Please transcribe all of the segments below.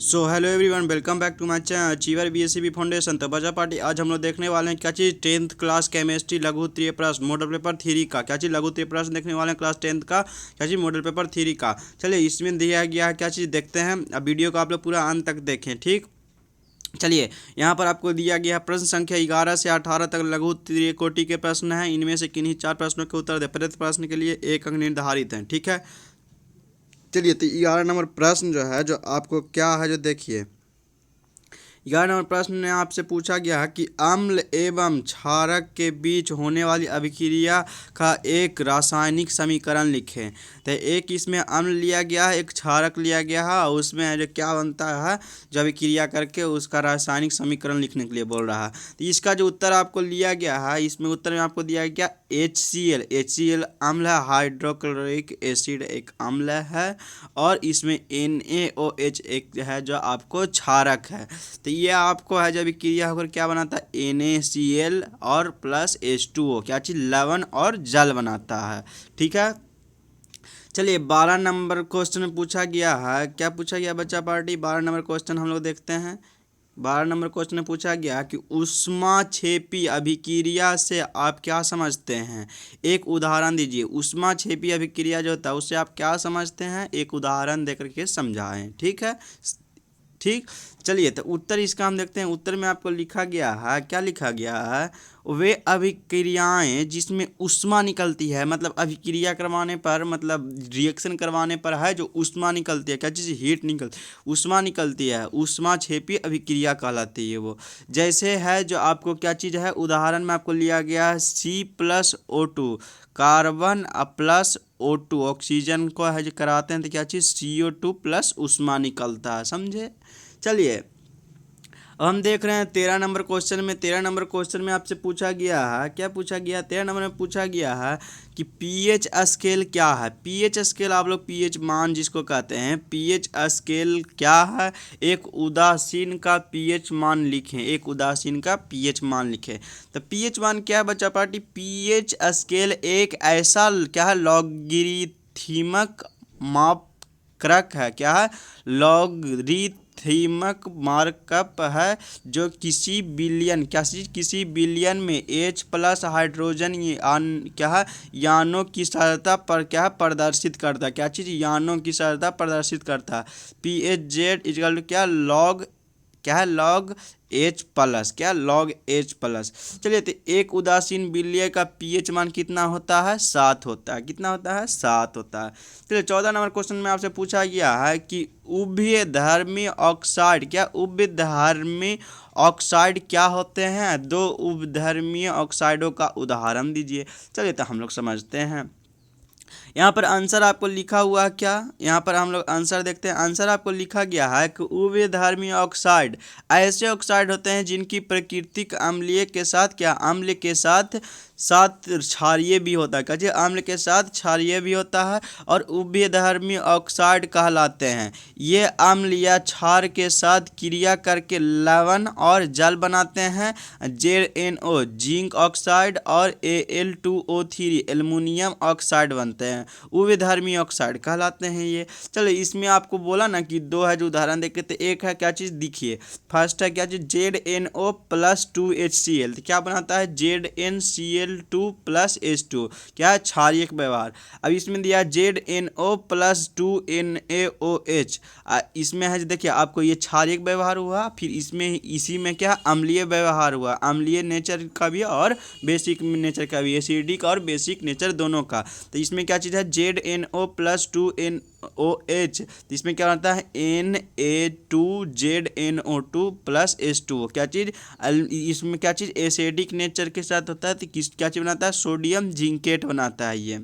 So hello everyone, welcome back to my channel achiever BSCB foundation. तो बजा party आज हम लोग देखने वाले हैं क्या चीज़ 10th क्लास केमिस्ट्री लघु तृतीय प्रश्न मॉडल पेपर थ्री का। क्या चीज़ लघु तृतीय प्रश्न देखने वाले हैं क्लास 10th का, क्या चीज़ मॉडल पेपर थ्री का। चलिए इसमें दिया गया है क्या चीज़ देखते हैं। अब वीडियो को आप लोग पूरा अंत तक देखें, ठीक। चलिए यहाँ पर आपको दिया गया है प्रश्न संख्या 11 से 18 तक लघु तृतीय कोटि के प्रश्न हैं। इनमें से किन्हीं 4 प्रश्नों के उत्तर दे। प्रत्येक प्रश्न के लिए 1 अंक निर्धारित है, ठीक है। चलिए तो 11 नंबर प्रश्न जो है, जो आपको क्या है, जो देखिए 11 नंबर प्रश्न में आपसे पूछा गया है कि अम्ल एवं क्षारक के बीच होने वाली अभिक्रिया का एक रासायनिक समीकरण लिखें। तो एक इसमें अम्ल लिया गया है, एक क्षारक लिया गया है, और उसमें जो क्या बनता है, जो अभिक्रिया करके उसका रासायनिक समीकरण लिखने के लिए बोल रहा है। तो इसका जो उत्तर आपको लिया गया है, इसमें उत्तर में आपको दिया गया HCl अम्ल है, हाइड्रोक्लोरिक एसिड एक अम्ल है, और इसमें NaOH एक है जो आपको क्षारक है। तो ये आपको है जब क्रिया होकर क्या बनाता है, NaCl और प्लस H2O क्या चीज़ लवण और जल बनाता है, ठीक है। चलिए 12 नंबर क्वेश्चन में पूछा गया है, क्या पूछा गया बच्चा पार्टी। 12 नंबर क्वेश्चन हम लोग देखते हैं। 12 नंबर क्वेश्चन में पूछा गया कि ऊष्माक्षेपी अभिक्रिया से आप क्या समझते हैं, एक उदाहरण दीजिए। ऊष्माक्षेपी अभिक्रिया जो होता है उससे आप क्या समझते हैं, एक उदाहरण देकर के समझाएं, ठीक है, ठीक। चलिए तो उत्तर इसका हम देखते हैं। उत्तर में आपको लिखा गया है, क्या लिखा गया है, वे अभिक्रियाएं जिसमें ऊष्मा निकलती है, मतलब अभिक्रिया करवाने पर, मतलब रिएक्शन करवाने पर है जो ऊष्मा निकलती है, क्या चीज़ हीट निकलती, ऊष्मा निकलती है, ऊष्माक्षेपी अभिक्रिया कहलाती है वो। जैसे है जो आपको क्या चीज़ है, उदाहरण में आपको लिया गया है C+O2 carbon plus O2 oxygen को है जो कराते हैं तो क्या चीज़ CO2 प्लस ऊष्मा निकलता है, समझे। चलिए अब हम देख रहे हैं 13 नंबर क्वेश्चन में। 13 नंबर क्वेश्चन में आपसे पूछा गया है, क्या पूछा गया, 13 नंबर में पूछा गया है कि पीएच स्केल क्या है। पीएच स्केल आप लोग पीएच मान जिसको कहते हैं, पीएच स्केल क्या है, एक उदासीन का पीएच मान लिखें, एक उदासीन का पीएच मान लिखें। तो पीएच मान क्या है बच्चा पार्टी, पीएच स्केल एक ऐसा क्या है, लॉगरिथमिक मापक्रक है, क्या है, लॉगरिथमिक मार्कअप है, जो किसी बिलियन किसी बिलियन में H प्लस हाइड्रोजन क्या है, यानों की सांद्रता पर क्या है प्रदर्शित करता है, क्या चीज़ यानों की सांद्रता प्रदर्शित करता है। PHZ इक्वल टू क्या, लॉग क्या है, लॉग H प्लस, क्या लॉग H प्लस। चलिए तो एक उदासीन विलय का पीएच मान कितना होता है, 7 होता है, कितना होता है, 7 होता है। चलिए 14 नंबर क्वेश्चन में आपसे पूछा गया है कि उभयधर्मी ऑक्साइड, क्या उभयधर्मी ऑक्साइड क्या होते हैं, दो उभयधर्मी ऑक्साइडों का उदाहरण दीजिए। चलिए तो हम लोग समझते हैं। यहाँ पर आंसर आपको लिखा हुआ है क्या, यहाँ पर हम लोग आंसर देखते हैं। आंसर आपको लिखा गया है कि उभयधर्मी ऑक्साइड ऐसे ऑक्साइड होते हैं जिनकी प्राकृतिक अम्लीय के साथ क्या, अम्ल के साथ साथ क्षारीय भी होता है, क्या अम्ल के साथ क्षारीय भी होता है, और उभयधर्मी ऑक्साइड कहलाते हैं। ये अम्ल या क्षार के साथ क्रिया करके लवण और जल बनाते हैं। ZnO जिंक ऑक्साइड और Al2O3 एल्युमिनियम ऑक्साइड बनते हैं, उभयधर्मी ऑक्साइड कहलाते हैं ये। चलो इसमें आपको बोला ना कि दो है जो उदाहरण देखे, तो एक है क्या चीज़ दिखिए, फर्स्ट है क्या चीज़ ZnO प्लस 2HCl, तो क्या बनाता है ZnCl2 प्लस H2, क्या है क्षारीय व्यवहार। अब इसमें दिया ZnO प्लस 2NaOH, इसमें है देखिए आपको ये क्षारीय व्यवहार हुआ, फिर इसमें इसी में क्या अम्लीय व्यवहार हुआ, अम्लीय नेचर का भी और बेसिक नेचर का भी, एसिडिक और बेसिक नेचर दोनों का। तो इसमें क्या चीज़ है ZnO प्लस 2NOH, तो इसमें क्या बनता है Na2ZnO2 प्लस H2O, क्या चीज़, इसमें क्या चीज़ एसिडिक नेचर के साथ होता है, तो क्या चीज़ बनाता है, सोडियम जिंकेट बनाता है ये।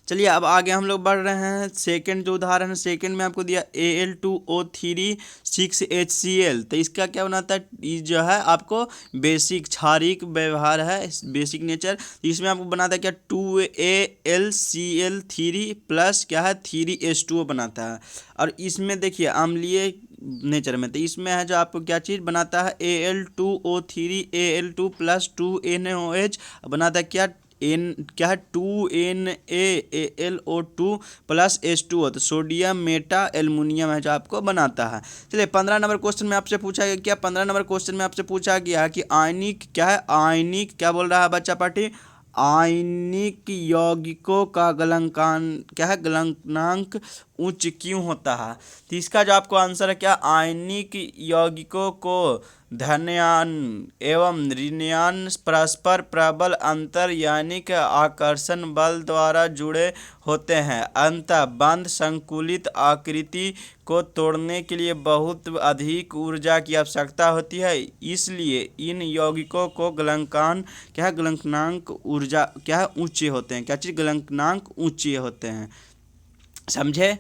चलिए अब आगे हम लोग बढ़ रहे हैं। सेकंड जो उदाहरण है, सेकंड में आपको दिया Al2O3 6HCl, तो इसका क्या बनाता है, ये जो है आपको बेसिक क्षारीय व्यवहार है, बेसिक नेचर। इसमें आपको बनाता है क्या 2AlCl3 प्लस क्या है 3H2O बनाता है। और इसमें देखिए अम्लीय नेचर में, तो इसमें है जो आपको क्या चीज़ बनाता है Al2O3 Al2 प्लस 2NaOH बनाता है क्या क्या है 2NaAlO2 प्लस H2O, तो सोडियम मेटा एल्युमिनियम है जो आपको बनाता है। चलिए 15 नंबर क्वेश्चन में आपसे पूछा गया, क्या 15 नंबर क्वेश्चन में आपसे पूछा गया कि आयनिक क्या है, आयनिक क्या बोल रहा है बच्चा पार्टी, आयनिक यौगिकों का गलनांक क्या है, गलनांक उच्च क्यों होता है। तो इसका जो आपको आंसर है क्या, आयनिक यौगिकों को धनायन एवं ऋणायन परस्पर प्रबल अंतर्यानिक आकर्षण बल द्वारा जुड़े होते हैं। अंतः बंध संकुलित आकृति को तोड़ने के लिए बहुत अधिक ऊर्जा की आवश्यकता होती है, इसलिए इन यौगिकों को गलनांक क्या है, गलनांक ऊर्जा क्या है, ऊंचे होते हैं। क्या चीज़, गलनांक ऊंचे होते हैं, समझे।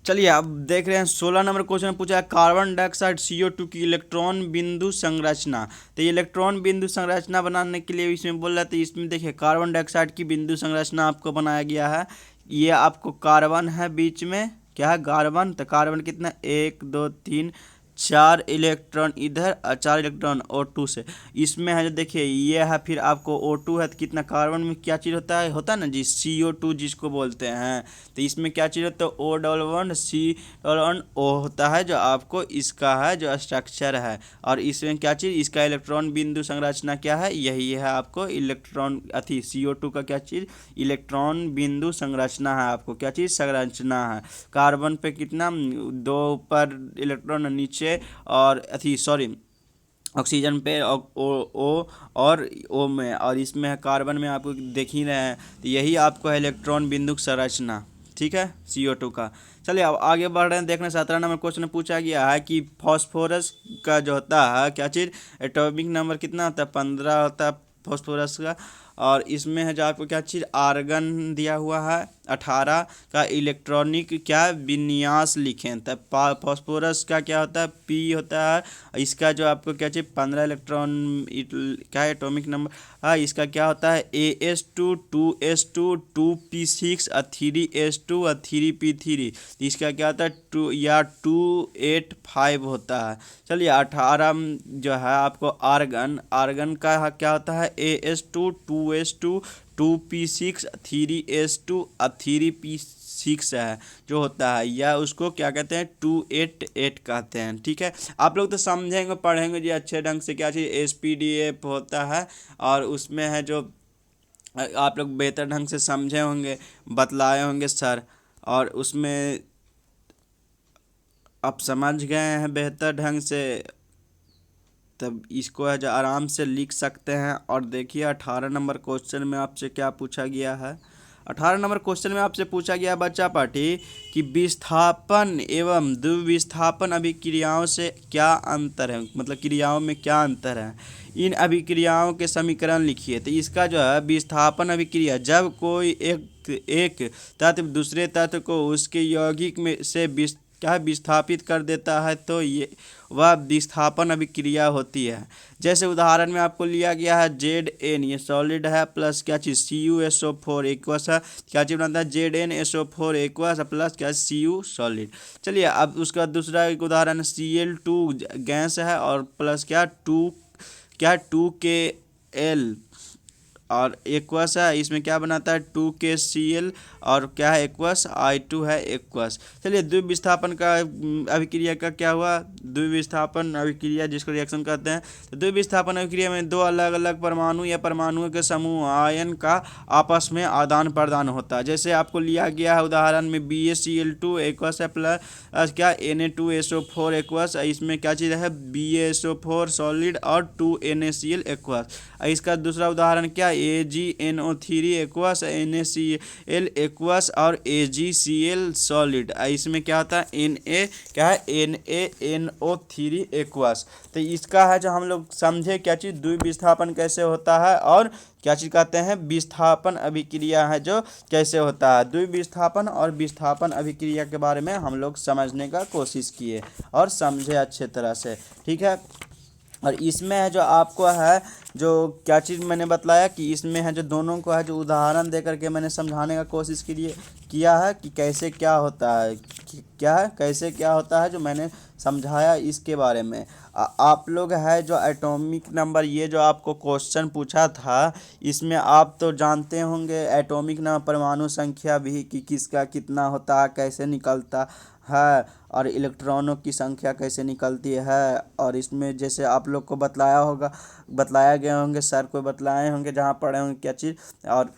चलिए अब देख रहे हैं 16 नंबर क्वेश्चन में पूछा है कार्बन डाइऑक्साइड CO2 की इलेक्ट्रॉन बिंदु संरचना। तो ये इलेक्ट्रॉन बिंदु संरचना बनाने के लिए इसमें बोल रहा था, इसमें देखिए कार्बन डाइऑक्साइड की बिंदु संरचना आपको बनाया गया है। ये आपको कार्बन है बीच में, क्या है, कार्बन। तो कार्बन कितना, 1 2 3 4 इलेक्ट्रॉन इधर और 4 इलेक्ट्रॉन O2 से इसमें है जो देखिए ये है, फिर आपको O2 है, तो कितना कार्बन में क्या चीज़ होता है ना जी, CO2 जिसको बोलते हैं। तो इसमें क्या चीज़ होता है, O+1 C+1O होता है जो आपको इसका है जो स्ट्रक्चर है। और इसमें क्या चीज़, इसका इलेक्ट्रॉन बिंदु संरचना क्या है, यही है आपको इलेक्ट्रॉन अथी CO2 का क्या चीज़, इलेक्ट्रॉन बिंदु संरचना है, आपको क्या चीज़, संरचना है। कार्बन पे कितना 2 पर इलेक्ट्रॉन नीचे और अथी सॉरी ऑक्सीजन पे ओ और ओ में, और इसमें है कार्बन में आपको देख ही रहे हैं। तो यही आपको है इलेक्ट्रॉन बिंदु संरचना, ठीक है, CO2 का। चलिए अब आगे बढ़ रहे हैं, देखने 17 नंबर क्वेश्चन में पूछा गया है कि फास्फोरस का जो होता है क्या चीज़, एटॉमिक नंबर कितना होता है, 15 होता है फास्फोरस का। और इसमें है जो आपको क्या चीज़, आर्गन दिया हुआ है 18 का इलेक्ट्रॉनिक क्या विन्यास लिखें। तब फास्फोरस का क्या होता है, P होता है। इसका जो आपको क्या चाहिए 15 इलेक्ट्रॉन क्या है एटॉमिक नंबर, हाँ इसका क्या होता है AS2 2S2 2P6 और 3S2 और 3P3। इसका क्या होता है 2 या 285 होता है। चलिए 18 जो है आपको आर्गन का क्या होता है AS2 2S2 2P6 3S2 और 3P6 है जो होता है, या उसको क्या कहते हैं 288 कहते हैं, ठीक है। आप लोग तो समझेंगे पढ़ेंगे जी अच्छे ढंग से, क्या चीज़ SPDF होता है, और उसमें है जो आप लोग बेहतर ढंग से समझे होंगे, बतलाए होंगे सर, और उसमें आप समझ गए हैं बेहतर ढंग से, तब इसको है जो आराम से लिख सकते हैं। और देखिए 18 नंबर क्वेश्चन में आपसे क्या पूछा गया है, 18 नंबर क्वेश्चन में आपसे पूछा गया बच्चा पार्टी कि विस्थापन एवं द्विविस्थापन अभिक्रियाओं से क्या अंतर है, मतलब क्रियाओं में क्या अंतर है, इन अभिक्रियाओं के समीकरण लिखिए। तो इसका जो है विस्थापन अभिक्रिया, जब कोई एक तत्व दूसरे तत्व को उसके यौगिक में से क्या विस्थापित कर देता है, तो ये वह विस्थापन अभिक्रिया होती है। जैसे उदाहरण में आपको लिया गया है Zn, ये सॉलिड है, प्लस क्या चीज़ CuSO4 एक्वस है, क्या चीज़ बनता है ZnSO4 एक्वस प्लस क्या Cu सॉलिड। चलिए अब उसका दूसरा एक उदाहरण Cl2 गैस है, और प्लस क्या 2Kl और एक्वस है, इसमें क्या बनाता है 2KCl और क्या है एक्वस I2 है एक्वस। चलिए द्विविस्थापन का अभिक्रिया का क्या हुआ, द्विविस्थापन अभिक्रिया जिसको रिएक्शन कहते हैं। तो द्विविस्थापन अभिक्रिया में दो अलग अलग परमाणु या परमाणुओं के समूह आयन का आपस में आदान प्रदान होता है। जैसे आपको लिया गया है उदाहरण में BaCl2 एक्वस है प्लस क्या Na2SO4 एक्वस, इसमें क्या चीज़ है BaSO4 सॉलिड और 2NaCl एक्वस। इसका दूसरा उदाहरण क्या AgNO3 एक्वस NaCl एक्वस और AgCl सॉलिड, इसमें क्या होता है क्या है NaNO3 एक्वस। तो इसका है जो हम लोग समझे क्या चीज़ द्विविस्थापन कैसे होता है, और क्या चीज़ कहते हैं विस्थापन अभिक्रिया है जो कैसे होता है। द्विविस्थापन और विस्थापन अभिक्रिया के बारे में हम लोग समझने का कोशिश किए और समझे अच्छे तरह से, ठीक है। और इसमें है जो आपको है जो क्या चीज़ मैंने बतलाया कि इसमें है जो दोनों को है जो उदाहरण दे करके मैंने समझाने का कोशिश किया है कि कैसे क्या होता है, क्या है कैसे क्या होता है, जो मैंने समझाया इसके बारे में। आप लोग है जो एटॉमिक नंबर, ये जो आपको क्वेश्चन पूछा था, इसमें आप तो जानते होंगे एटॉमिक नंबर परमाणु संख्या भी कि किसका कितना होता है, कैसे निकलता है, और इलेक्ट्रॉनों की संख्या कैसे निकलती है। और इसमें जैसे आप लोग को बतलाया गए होंगे, सर को बतलाए होंगे जहाँ पढ़े होंगे क्या चीज़। और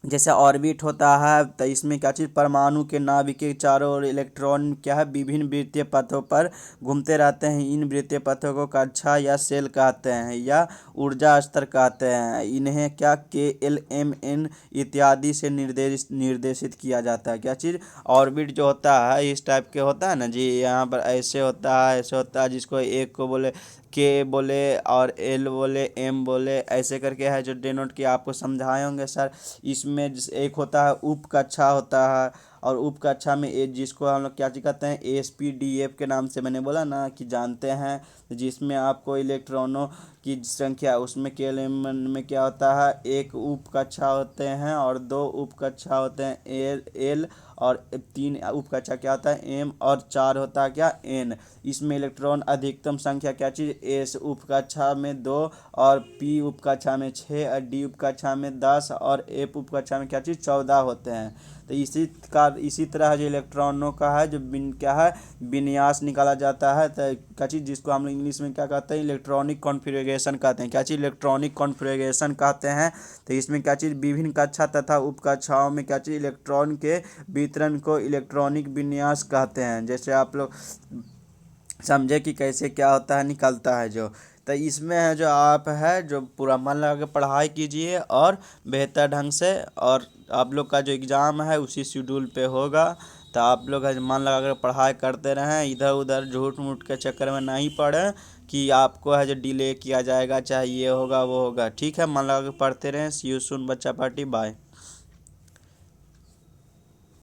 जैसे ऑर्बिट होता है तो इसमें क्या चीज़, परमाणु के नाभिक के चारों ओर इलेक्ट्रॉन क्या है विभिन्न वृत्तीय पथों पर घूमते रहते हैं। इन वृत्तीय पथों को कक्षा या सेल कहते हैं या ऊर्जा स्तर कहते हैं। इन्हें क्या KLMN इत्यादि से निर्देशित किया जाता है। क्या चीज़, ऑर्बिट जो होता है इस टाइप के होता है ना जी, यहाँ पर ऐसे होता है ऐसे होता है, जिसको एक को बोले के बोले और एल बोले एम बोले, ऐसे करके है जो डेनोट किया, आपको समझाए होंगे सर। इसमें एक होता है उप कक्षा होता है, और उप कक्षा में जिसको हम लोग क्या चीज़ कहते हैं, SPDF के नाम से मैंने बोला ना कि जानते हैं, जिसमें आपको इलेक्ट्रॉनों की संख्या, उसमें KLMN में क्या होता है, एक उप कक्षा होते हैं और दो उप कक्षा होते हैं एल, और तीन उप कक्षा क्या होता है M, और चार होता है क्या N। इसमें इलेक्ट्रॉन अधिकतम संख्या क्या चीज़, S उप कक्षा में 2, और P उप कक्षा में 6, और D उप कक्षा में 10, और F उप कक्षा में क्या चीज़ 14 होते हैं। तो इसी तरह जो इलेक्ट्रॉनों का है जो क्या है विन्यास निकाला जाता है, तो क्या चीज़, जिसको हम इंग्लिश में क्या कहते हैं, इलेक्ट्रॉनिक कॉन्फ़िगरेशन कहते हैं। क्या चीज़, इलेक्ट्रॉनिक कॉन्फ़िगरेशन कहते हैं। तो इसमें क्या चीज़, विभिन्न कक्षा तथा उप कक्षाओं में क्या चीज़ इलेक्ट्रॉन के वितरण को इलेक्ट्रॉनिक विन्यास कहते हैं। जैसे आप लोग समझे कि कैसे क्या होता है, निकलता है जो। तो इसमें है जो आप है जो पूरा मन लगा के पढ़ाई कीजिए और बेहतर ढंग से, और आप लोग का जो एग्ज़ाम है उसी शेड्यूल पे होगा। तो आप लोग है मन लगा कर पढ़ाई करते रहें, इधर उधर झूठ मूठ के चक्कर में नहीं पड़े कि आपको है जो डिले किया जाएगा, चाहे ये होगा वो होगा। ठीक है, मन लगा के पढ़ते रहें। सी यू सून बच्चा पार्टी, बाय।